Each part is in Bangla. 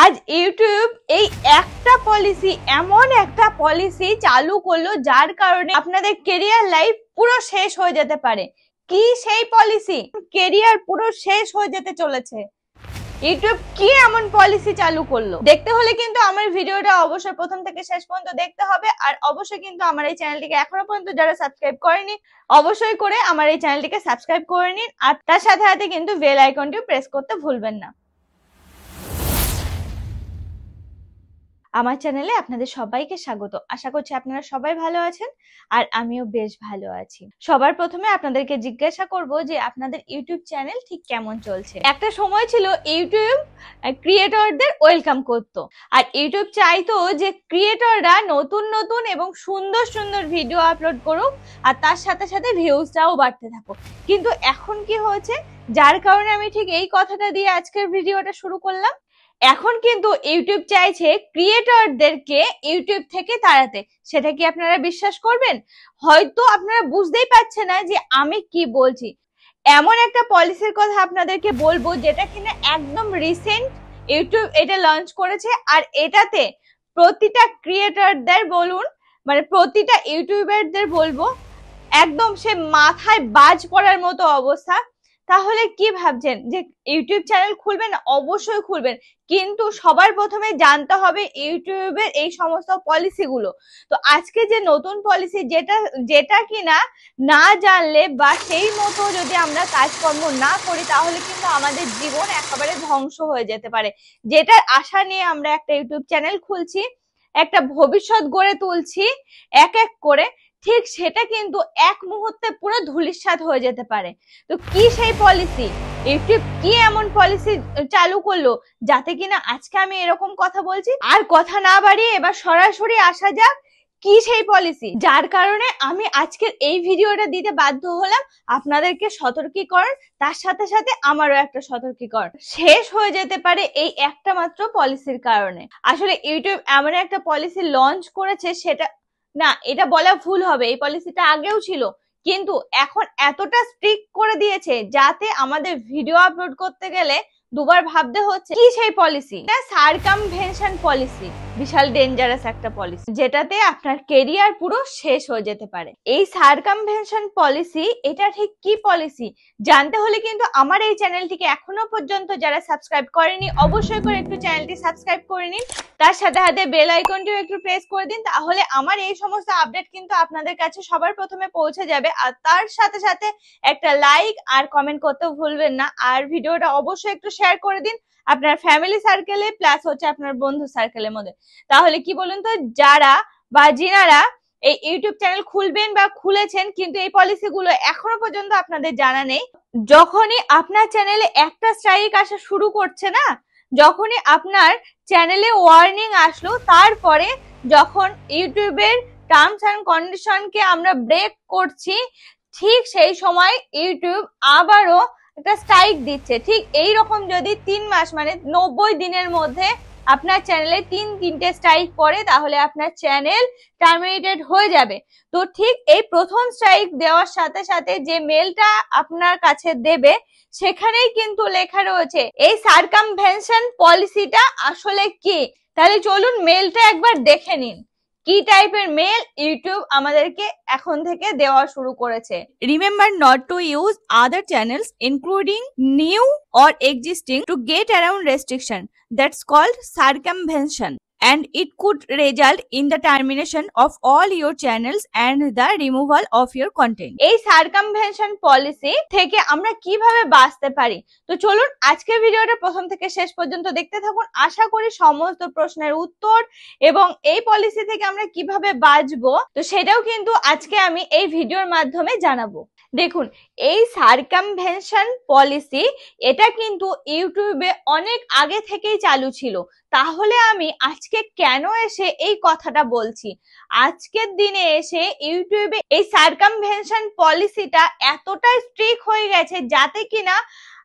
আজ ইউটিউব এই একটা পলিসি এমন একটা পলিসি চালু করলো যার কারণে আপনাদের কেরিয়ার লাইফ পুরো শেষ হয়ে যেতে পারে। কি সেই পলিসি? কেরিয়ার পুরো শেষ হয়ে যেতে চলেছে। ইউটিউব কি এমন পলিসি চালু করলো? দেখতে হলে কিন্তু আমার ভিডিওটা অবশ্যই প্রথম থেকে শেষ পর্যন্ত দেখতে হবে। আর অবশ্যই কিন্তু আমার এই চ্যানেলটিকে এখনো পর্যন্ত যারা সাবস্ক্রাইব করেনি অবশ্যই করে আমার এই চ্যানেলটিকে সাবস্ক্রাইব করে নিন। আর তার সাথে সাথে কিন্তু বেল আইকনটি প্রেস করতে ভুলবেন না। আমার চ্যানেলে আপনাদের সবাইকে স্বাগত। আশা করছি আপনারা সবাই ভালো আছেন আর আমিও বেশ ভালো আছি। সবার প্রথমে আপনাদেরকে জিজ্ঞাসা করব যে আপনাদের ইউটিউব চ্যানেল ঠিক কেমন চলছে। একটা সময় ছিল ইউটিউব ক্রিয়েটরদের ওয়েলকাম করতো আর ইউটিউব চাইতো যে ক্রিয়েটররা নতুন নতুন এবং সুন্দর সুন্দর ভিডিও আপলোড করুক আর তার সাথে সাথে ভিউজটাও বাড়তে থাকুক। কিন্তু এখন কি হয়েছে, যার কারণে আমি ঠিক এই কথাটা দিয়ে আজকের ভিডিওটা শুরু করলাম। এখন কিন্তু ইউটিউব চাইছে ক্রিয়েটরদেরকে ইউটিউব থেকে তাড়াতে। সেটা কি আপনারা বিশ্বাস করবেন? হয়তো আপনারা বুঝতেই পারছেন না যে আমি কি বলছি। এমন একটা পলিসির কথা আপনাদেরকে বলবো যেটা কিনা একদম রিসেন্ট ইউটিউব এটা লঞ্চ করেছে। আর এটাতে প্রতিটা ক্রিয়েটরদের বলুন, মানে প্রতিটা ইউটিউবারদের বলবো, একদম সে মাথায় বাজ পড়ার মতো অবস্থা। তাহলে কি ভাবছেন যে ইউটিউব চ্যানেল খুলবেন? অবশ্যই খুলবেন, কিন্তু সবার প্রথমে জানতে হবে ইউটিউবের এই সমস্ত পলিসি গুলো। তো আজকে যে নতুন পলিসি যেটা কিনা না জানলে বা সেই মতো যদি আমরা কাজকর্ম না করি তাহলে কিন্তু আমাদের জীবন একেবারে ধ্বংস হয়ে যেতে পারে। যেটার আশা নিয়ে আমরা একটা ইউটিউব চ্যানেল খুলছি, একটা ভবিষ্যৎ গড়ে তুলছি এক এক করে, ঠিক সেটা কিন্তু এক মুহূর্তে পুরো ধূলিসাৎ হয়ে যেতে পারে। তো কি সেই পলিসি? ইউটিউব কি এমন পলিসি চালু করলো যাতে কিনা আজকে আমি এরকম কথা বলছি? আর কথা না বাড়িয়ে এবার সরাসরি আসা যাক কি সেই পলিসি যার কারণে আমি আজকের এই ভিডিওটা দিতে বাধ্য হলাম। আপনাদেরকে সতর্কীকরণ, তার সাথে সাথে আমারও একটা সতর্কীকরণ শেষ হয়ে যেতে পারে এই একটা মাত্র পলিসির কারণে। আসলে ইউটিউব এমন একটা পলিসি লঞ্চ করেছে, সেটা না, এটা বলা ভুল হবে, এই পলিসিটা আগেও ছিল, কিন্তু এখন এতটা স্ট্রিক্ট করে দিয়েছে যাতে আমাদের ভিডিও আপলোড করতে গেলে দুবার ভাবতে হচ্ছে। কি সেই পলিসি? সারকামভেনশন পলিসি। বিশাল ডেঞ্জারাস একটা পলিসি যেটাতে আপনার কেরিয়ার পুরো শেষ হয়ে যেতে পারে। এই সারকামভেনশন পলিসি এটা ঠিক কি পলিসি জানতে হলে কিন্তু আমার এই চ্যানেলটিকে এখনো পর্যন্ত যারা সাবস্ক্রাইব করেনি অবশ্যই করে একটু চ্যানেলটি সাবস্ক্রাইব করে নিন। তার সাথে সাথে বেল আইকনটিও একটু প্রেস করে দিন, তাহলে আমার এই সমস্ত আপডেট কিন্তু আপনাদের কাছে সবার প্রথমে পৌঁছে যাবে। আর তার সাথে সাথে একটা লাইক আর কমেন্ট করতেও ভুলবেন না। আর ভিডিওটা অবশ্যই একটু শেয়ার করে দিন আপনার ফ্যামিলি সার্কেলে, প্লাস হচ্ছে আপনার বন্ধু সার্কেলের মধ্যে। তাহলে কি বলুন তো, যারা বা যিনারা এই ইউটিউব চ্যানেল খুলবেন বা খুলেছেন কিন্তু এই পলিসি গুলো এখনো পর্যন্ত আপনাদের জানা নেই, যখনই আপনার চ্যানেলে একটা স্ট্রাইক আসা শুরু করছে না, যখনই আপনার চ্যানেলে ওয়ার্নিং আসলো, তারপরে যখন ইউটিউবের টার্মস এন্ড কন্ডিশনকে আমরা ব্রেক করছি, ঠিক সেই সময় ইউটিউব আবারও একটা স্ট্রাইক দিচ্ছে। ঠিক এই রকম যদি 3 মাস মানে 90 দিনের মধ্যে আপনার চ্যানেলে তিনটে স্ট্রাইক পড়ে তাহলে আপনার চ্যানেল টার্মিনেটেড হয়ে যাবে। তো ঠিক এই প্রথম স্ট্রাইক দেওয়ার সাথে সাথে যে মেলটা আপনার কাছে দেবে সেখানেই কিন্তু লেখা রয়েছে এই সারকামভেনশন পলিসিটা আসলে কি। তাহলে চলুন মেলটা একবার দেখে নিন কি টাইপের মেল ইউটিউব আমাদেরকে এখন থেকে দেওয়া শুরু করেছে। Remember not to use other channels including new or existing to get around restriction that's called circumvention, and it could result in the termination of all your channels and the removal of your content. এই সারকামভেনশন পলিসি থেকে আমরা কিভাবে বাঁচতে পারি? তো চলুন আজকের ভিডিওটা প্রথম থেকে শেষ পর্যন্ত দেখতে থাকুন। আশা করি সমস্ত প্রশ্নের উত্তর এবং এই পলিসি থেকে আমরা কিভাবে বাঁচবো তো সেটাও কিন্তু আজকে আমি এই ভিডিওর মাধ্যমে জানাবো। দেখুন, এই সারকামভেনশন পলিসি এটা কিন্তু ইউটিউবে অনেক আগে থেকেই চালু ছিল। তাহলে আমি আজকে কেন এসে এই কথাটা বলছি? আজকের দিনে এসে ইউটিউবে এই সারকামভেনশন পলিসিটা এতটা স্ট্রিক্ট হয়ে গেছে যাতে কিনা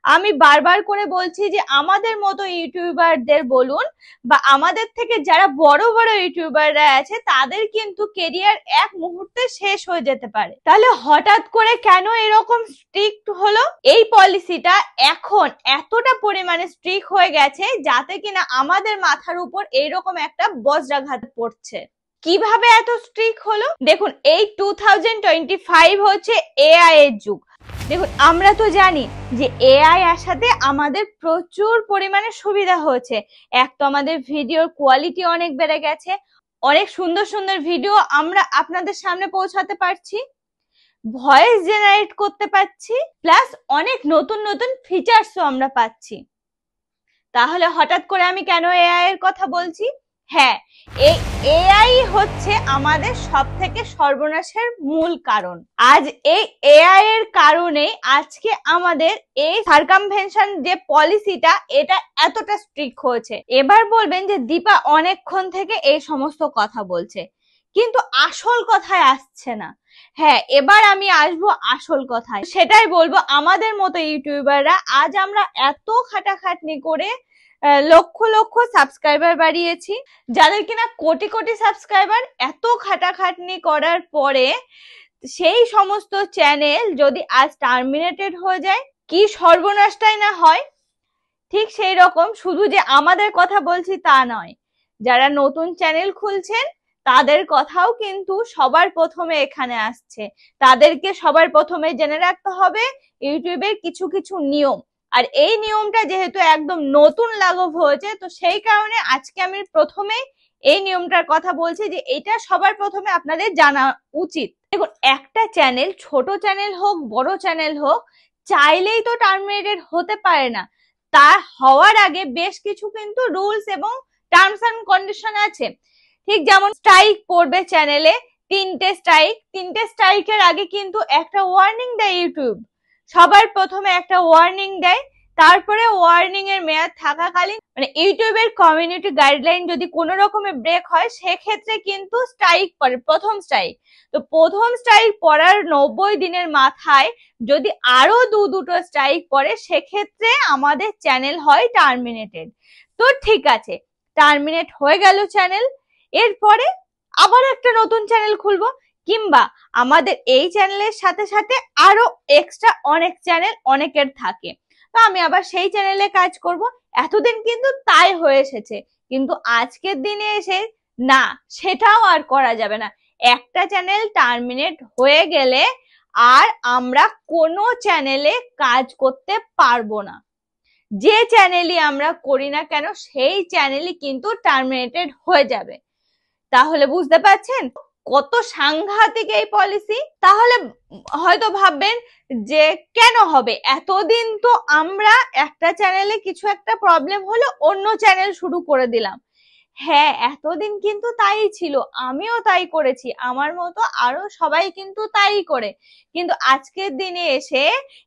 আমি বারবার করে বলছি যে আমাদের মতো ইউটিউবারদের বলুন বা আমাদের থেকে যারা বড় বড় ইউটিউবাররা আছে তাদের কিন্তু কেরিয়ার এক মুহূর্তে শেষ হয়ে যেতে পারে। তাহলে হঠাৎ করে কেন এরকম স্ট্রিক্ট হলো? এই পলিসিটা এখন এতটা পরিমাণে স্ট্রিক্ট হয়ে গেছে যাতে কিনা আমাদের মাথার উপর এইরকম একটা বজ্রাঘাত পড়ছে। কিভাবে এত স্ট্রিক্ট হলো? দেখুন, এই 2025 হচ্ছে এআই এর যুগ। দেখুন, আমরা তো জানি যে এআই আসাতে আমাদের প্রচুর পরিমাণে সুবিধা হয়েছে। এক তো আমাদের ভিডিওর কোয়ালিটি অনেক বেড়ে গেছে, অনেক সুন্দর সুন্দর ভিডিও আমরা আপনাদের সামনে পৌঁছাতে পারছি, ভয়েস জেনারেট করতে পারছি, প্লাস অনেক নতুন নতুন ফিচার্সও আমরা পাচ্ছি। তাহলে হঠাৎ করে আমি কেন এআই এর কথা বলছি? হ্যাঁ, এই এআই হচ্ছে আমাদের সবথেকে সর্বনাশের মূল কারণ। আজ এই এআই এর কারণে আজকে আমাদের এই সার্কামভেনশন যে পলিসিটা এটা এতটা স্ট্রিক্ট হয়েছে। এবার বলবেন যে দীপা অনেকক্ষণ থেকে এই সমস্ত কথা বলছে, কিন্তু আসল কথায় আসছে না। হ্যাঁ, এবার আমি আসবো আসল কথায়। সেটাই বলবো, আমাদের মতো ইউটিউবাররা আজ আমরা এত খাটাখাটনি করে লক্ষ লক্ষ সাবস্ক্রাইবার বাড়িয়েছি, যাদের কিনা কোটি কোটি সাবস্ক্রাইবার, এত খাটাখাটনি করার পরে সেই সমস্ত চ্যানেল যদি আজ টার্মিনেটেড হয়ে যায়, কি সর্বনাশটাই না হয়। ঠিক সেই রকম, শুধু যে আমাদের কথা বলছি তা নয়, যারা নতুন চ্যানেল খুলছেন তাদের কথাও কিন্তু সবার প্রথমে এখানে আসছে। তাদেরকে সবার প্রথমে জেনে রাখতে হবে ইউটিউবের কিছু কিছু নিয়ম। আর এই নিয়মটা যেহেতু একদম নতুন লাগু হয়েছে, তো সেই কারণে আজকে আমি প্রথমে এই নিয়মটার কথা বলছি যে এটা সবার প্রথমে আপনাদের জানা উচিত। দেখুন, একটা চ্যানেল, ছোট চ্যানেল হোক বড় চ্যানেল হোক, চাইলেই তো টার্মিনেটেড হতে পারে না। তার হওয়ার আগে বেশ কিছু কিন্তু রুলস এবং টার্মস এন্ড কন্ডিশন আছে। ঠিক যেমন স্ট্রাইক পড়বে চ্যানেলে, 3টে স্ট্রাইকের আগে কিন্তু একটা ওয়ার্নিং দেয় ইউটিউব। সবার প্রথমে একটা ওয়ার্নিং দেয়, তারপরে ওয়ার্নিং এর মেয়াদ থাকাকালীন মানে ইউটিউবের কমিউনিটি গাইডলাইন যদি কোনো রকমের ব্রেক হয় সেক্ষেত্রে কিন্তু স্ট্রাইক পড়ে, প্রথম স্ট্রাইক। তো প্রথম স্ট্রাইক পড়ার 90 দিনের মাথায় যদি আরো দুটো স্ট্রাইক পড়ে সেক্ষেত্রে আমাদের চ্যানেল হয় টার্মিনেটেড। তো ঠিক আছে, টার্মিনেট হয়ে গেল চ্যানেল, এরপরে আবার একটা নতুন চ্যানেল খুলবো, কিংবা আমাদের এই চ্যানেলের সাথে সাথে আরো এক্সট্রা অনেক চ্যানেল অনেকের থাকে, তো আমি আবার সেই চ্যানেলে কাজ করব। এতদিন কিন্তু তাই হয়ে এসেছে, কিন্তু আজকের দিনে এসে না, সেটাও আর করা যাবে না। একটা চ্যানেল টার্মিনেট হয়ে গেলে আর আমরা কোনো চ্যানেলে কাজ করতে পারবো না। যে চ্যানেলই আমরা করি না কেন সেই চ্যানেলই কিন্তু টার্মিনেটেড হয়ে যাবে। তাহলে বুঝতে পারছেন কত সাংঘাতিক এই পলিসি? তাহলে হয়তো ভাববেন যে কেন হবে, এতদিন তো আমরা একটা চ্যানেলে কিছু একটা প্রবলেম হলো অন্য চ্যানেল শুরু করে দিলাম। হ্যাঁ, এতদিন কিন্তু তাই ছিল, আমিও তাই করেছি, আমার মতো আরো সবাই কিন্তু তাই করে। কিন্তু আজকের দিনে এসে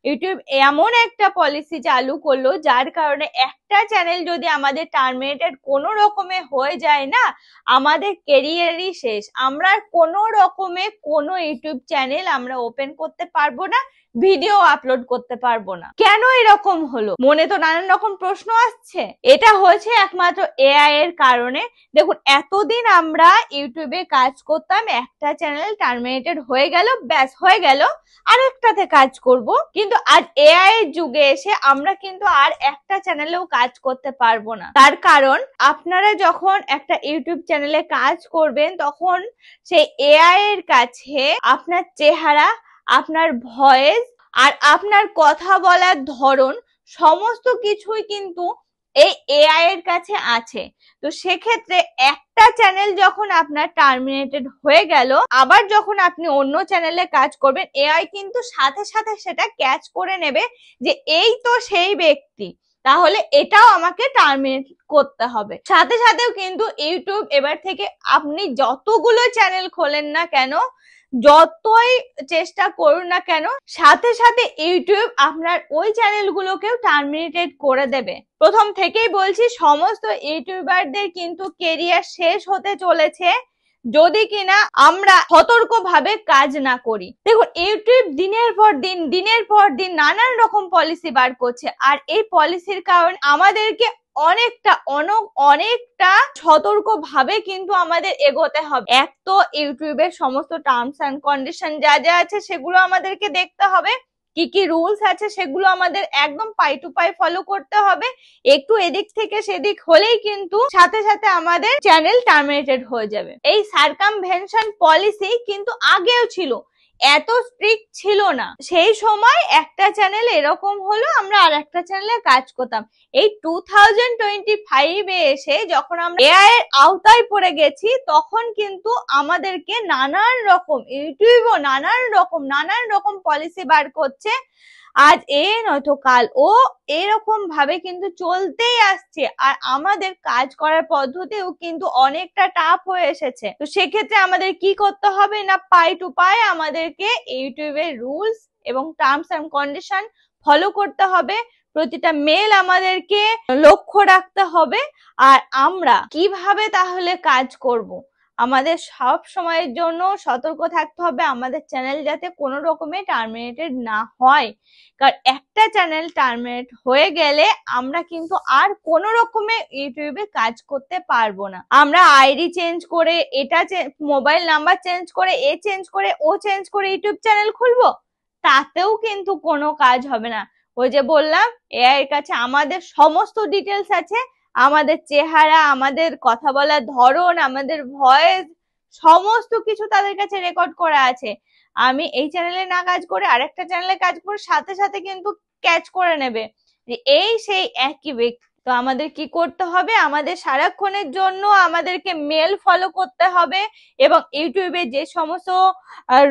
ইউটিউব এমন একটা পলিসি চালু করলো যার কারণে একটা চ্যানেল যদি আমাদের টার্মিনেটেড কোনো রকমে হয়ে যায় না, আমাদের কেরিয়ারই শেষ। আমরা কোনো রকমে কোনো ইউটিউব চ্যানেল আমরা ওপেন করতে পারবো না, ভিডিও আপলোড করতে পারবো না। কেন এরকম হলো? মনে তো নানান রকম প্রশ্ন আসছে। এটা হয়েছে একমাত্র এআই এর কারণে। দেখুন, এতদিন আমরা ইউটিউবে কাজ করতাম, একটা চ্যানেল টার্মিনেটেড হয়ে গেল, ব্যাস হয়ে গেল, আরেকটাতে কাজ করব। কিন্তু আজ এআই এর যুগে এসে আমরা কিন্তু আর একটা চ্যানেলেও কাজ করতে পারবো না। তার কারণ, আপনারা যখন একটা ইউটিউব চ্যানেলে কাজ করবেন তখন সেই এআই এর কাছে আপনার চেহারা, আপনার ভয়েস আর আপনার কথা বলার ধরন সমস্ত কিছুই কিন্তু এই এআই এর কাছে আছে। তো সেক্ষেত্রে একটা চ্যানেল যখন আপনার টার্মিনেটেড হয়ে গেল, আবার যখন আপনি অন্য চ্যানেলে কাজ করবেন, এআই কিন্তু সাথে সাথে সেটা ক্যাচ করে নেবে যে এই তো সেই ব্যক্তি, তাহলে এটাও আমাকে টার্মিনেট করতে হবে। সাথে সাথেও কিন্তু ইউটিউব এবার থেকে আপনি যতগুলো চ্যানেল খোলেন না কেন, যতই চেষ্টা করুন না কেন, সাথে সাথে ইউটিউব আপনার ওই চ্যানেলগুলোকেও টার্মিনেটেড করে দেবে। প্রথম থেকেই বলছি, সমস্ত ইউটিউবারদের কিন্তু কেরিয়ার শেষ হতে চলেছে যদি কিনা আমরা সতর্কভাবে কাজ না করি। দেখুন, ইউটিউব দিনের পর দিন নানান রকম পলিসি বার করছে, আর এই পলিসির কারণে আমাদেরকে অনেকটা সতর্কভাবে কিন্তু আমাদের এগোতে হবে। এক তো ইউটিউবের সমস্ত টার্মস এন্ড কন্ডিশন যা যা আছে সেগুলো আমাদেরকে দেখতে হবে, কি কি রুলস আছে সেগুলো আমাদের একদম পাই টু পাই ফলো করতে হবে। একটু এদিক থেকে সেদিক হলেই কিন্তু সাথে সাথে আমাদের চ্যানেল টার্মিনেটেড হয়ে যাবে। এই সার্কামভেনশন পলিসি কিন্তু আগেও ছিল, এত স্ট্রিক্ট ছিল না। সেই সময় একটা চ্যানেল এরকম হলো, আমরা আর একটা চ্যানেলে কাজ করতাম। এই 2025-এ এসে যখন আমরা এআই এর আওতায় পড়ে গেছি, তখন কিন্তু আমাদেরকে নানান রকম ইউটিউবও নানান রকম পলিসি বার করছে। আজ এ নয়তো কাল ও এরকম ভাবে কিন্তু চলতেই আসছে, আর আমাদের কাজ করার পদ্ধতিও কিন্তু অনেকটা টাফ হয়ে এসেছে। তো সেক্ষেত্রে আমাদের কি করতে হবে না, পাই টু পাই আমাদেরকে ইউটিউবের রুলস এবং টার্মস এন্ড কন্ডিশন ফলো করতে হবে। প্রতিটা মেল আমাদেরকে লক্ষ্য রাখতে হবে। আর আমরা কিভাবে তাহলে কাজ করব, আমাদের সব সময়ের জন্য সতর্ক থাকতে হবে আমাদের চ্যানেল যাতে কোনো রকমে টার্মিনেটেড না হয়। কারণ একটা চ্যানেল টার্মিনেট হয়ে গেলে আমরা কিন্তু আর কোনো রকমে ইউটিউবে কাজ করতে পারবো না। আমরা আইডি চেঞ্জ করে, এটা মোবাইল নাম্বার চেঞ্জ করে, এ চেঞ্জ করে, ও চেঞ্জ করে ইউটিউব চ্যানেল খুলবো, তাতেও কিন্তু কোনো কাজ হবে না। ওই যে বললাম, এআই এর কাছে আমাদের সমস্ত ডিটেলস আছে, আমাদের চেহারা, আমাদের কথা বলার ধরন, আমাদের ভয়েস, সমস্ত কিছু তাদের কাছে রেকর্ড করা আছে। আমি এই চ্যানেলে না কাজ করে আরেকটা চ্যানেলে কাজ করে সাথে সাথে কিন্তু ক্যাচ করে নেবে যে এই সেই একই ব্যক্তি। তো আমাদের কি করতে হবে, আমাদের সারাক্ষণের জন্য আমাদেরকে মেল ফলো করতে হবে, এবং ইউটিউবে যে সমস্ত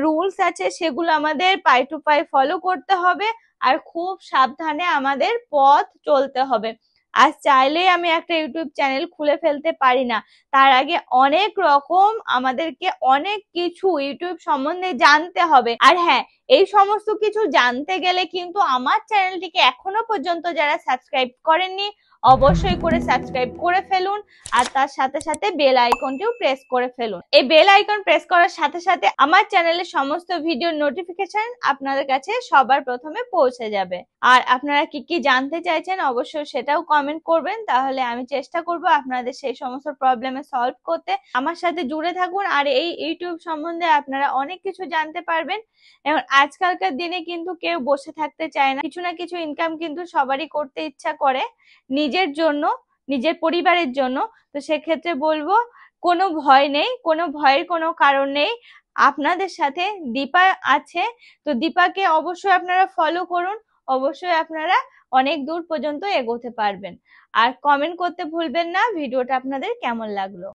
রুলস আছে সেগুলো আমাদের পাই টু পাই ফলো করতে হবে, আর খুব সাবধানে আমাদের পথ চলতে হবে। আজ চাইলেই আমি একটা ইউটিউব চ্যানেল খুলে ফেলতে পারি না, তার আগে অনেক রকম আমাদেরকে অনেক কিছু ইউটিউব সম্বন্ধে জানতে হবে। আর হ্যাঁ, এই সমস্ত কিছু জানতে গেলে কিন্তু আমার চ্যানেলটিকে এখনো পর্যন্ত যারা সাবস্ক্রাইব করেননি, অবশ্যই করে সাবস্ক্রাইব করে ফেলুন, আর তার সাথে সাথে বেল আইকনটিও প্রেস করে ফেলুন। এই বেল আইকন প্রেস করার সাথে সাথে আমার চ্যানেলের সমস্ত ভিডিওর নোটিফিকেশন আপনাদের কাছে সবার প্রথমে পৌঁছে যাবে। আর আপনারা কি কি জানতে চাইছেন অবশ্যই সেটাও কমেন্ট করবেন, তাহলে আমি চেষ্টা করব আপনাদের সেই সমস্ত প্রবলেমে সলভ করতে। আমার সাথে জুড়ে থাকুন, আর এই ইউটিউব সম্বন্ধে আপনারা অনেক কিছু জানতে পারবেন। এখন আজকালকার দিনে কিন্তু কেউ বসে থাকতে চায় না, কিছু না কিছু ইনকাম কিন্তু সবারই করতে ইচ্ছা করে নিজের জন্য, নিজের পরিবারের জন্য। তো সেক্ষেত্রে বলবো, কোনো ভয় নেই, কোনো ভয়ের কোনো কারণ নেই। আপনাদের সাথে দীপা আছে, তো দীপাকে অবশ্যই আপনারা ফলো করুন, অবশ্যই আপনারা অনেক দূর পর্যন্ত এগোতে পারবেন। আর কমেন্ট করতে ভুলবেন না ভিডিওটা আপনাদের কেমন লাগলো।